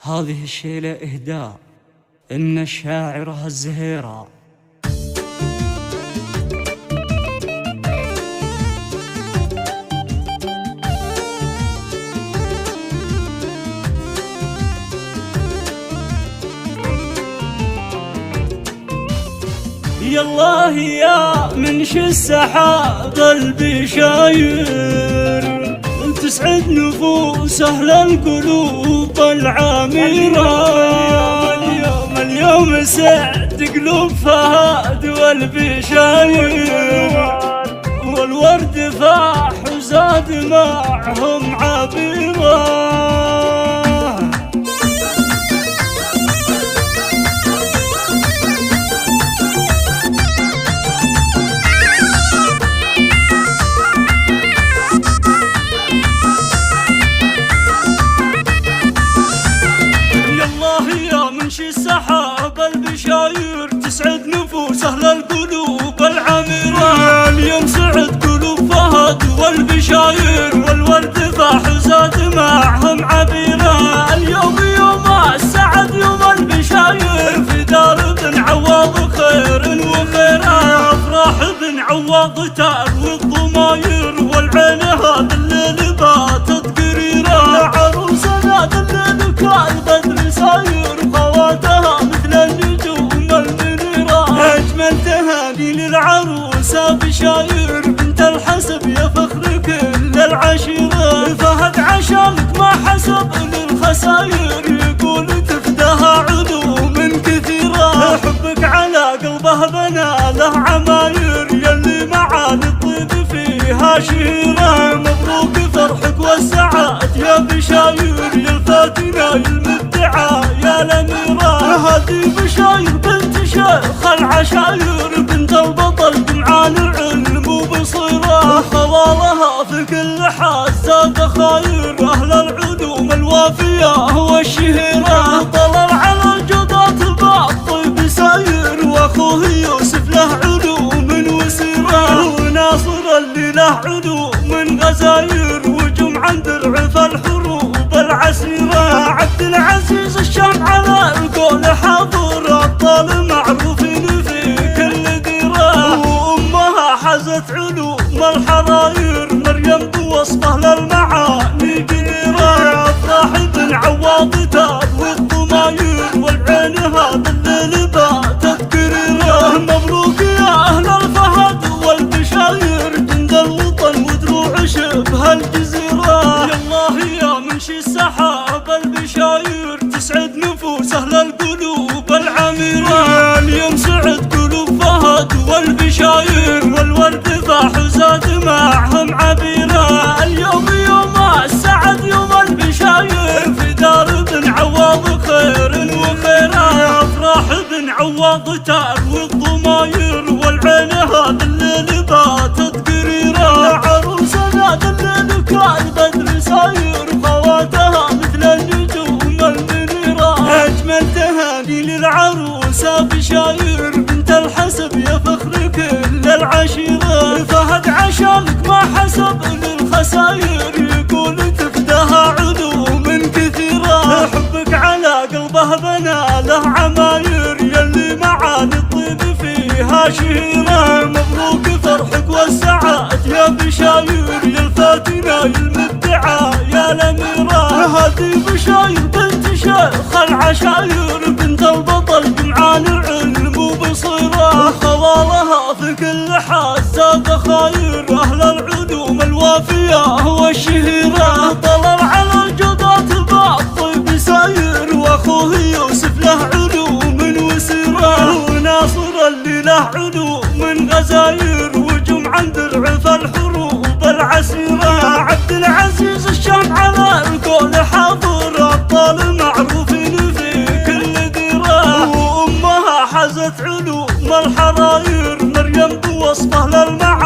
هذه الشيلة إهداء من الشاعرة الزهيرة. يالله يا منشي السحاب قلبي شاير، تسعد نفوس أهل القلوب العامرة. اليوم سعد قلوب فهد والبشاير، والورد فاح وزاد معهم عبيرة. منشي السحاب البشاير، تسعد نفوس أهل القلوب العامرة. اليوم سعد قلوب فهد والبشاير، والورد فاح وزاد معهم عبيرة. اليوم يوم السعد يوم البشاير، في دار بن عواض خير وخيرة. أفراح بن عواض تروي الضماير، والعين هذا الليل باتت قريرة. عروسنا هذا الليل كالبدر ساير، خواتها مثل النجوم المنيرة. أجمل تهاني للعروسة بشاير، بنت الحسب يا فخر كل العشيرة. فهد عشانك ما حسب للخساير، يقول تفداها علوم كثيرة. حبك على قلبه بنى له عماير، يلي معاني الطيب فيها شهيرة. مبروك فرحك والسعاد يا بشاير، يا الفاتنة المبدعة يا الأميرة. هذه بشاير بنت شيخ العشاير، بنت البطل بمعاني العلم وبصيرة. خوالها في كل حاسة خاير، أهل العلوم الوافية والشهيرة. طلع على الجدات بالطيب ساير، وأخوه يوسف له علوم وسيرة. وناصر اللي له علوم غزاير، وجمعا درع في الحروب العسيرة. عبد العزيز الشام على القول حاضر، أبطال معروفين في كل ديرة. وأمها حزت علوم الحراير، مريم بوصفه للمعاني جديرة. أفراح بن عواض تروي الضماير، والعين هذا الليل باتت قريرة. مبروك يا أهل الفهد والبشاير، جند الوطن ودروع شبه الجزيرة. يالله يا منشي السحاب البشاير، تسعد نفوس أهل القلوب العامرة. اليوم سعد قلوب فهد والبشاير، والورد فاح وزاد معهم عبيرة. اليوم يوم السعد يوم البشاير، في دار بن عواض خير وخيرة. أفراح بن عواض تروي الضماير، والعين هذا الليل باتت قريرة. عروسنا هذا الليل كالبدر ساير، خواتها مثل النجوم المنيرة. أجمل تهاني للعروسة بشاير، بنت الحسب يا فخر كل العشيرة. فهد عشانك ما حسب للخساير، يقول تفداها علوم كثيرة. حبك على قلبه بنى له عماير، يلي معاني الطيب فيها شهيرة. مبروك فرحك والسعاد يا بشاير، يا الفاتنة المبدعة يا الأميرة. هذه بشاير بنت شيخ العشاير، بنت البطل بمعاني العلم وبصيرة. خوالها في كل حاسة خاير، أهل العلوم الوافية والشهيرة. طلع على الجدات بالطيب ساير، وأخوه يوسف له علوم وسيرة. وناصر اللي له علوم غزاير، وجمعا درع في الحروب العسيرة. عبد العزيز الشام على القول حاضر، أبطال معروفين في كل ديرة. وأمها حزت علوم الحراير، مريم بوصفه للمعاني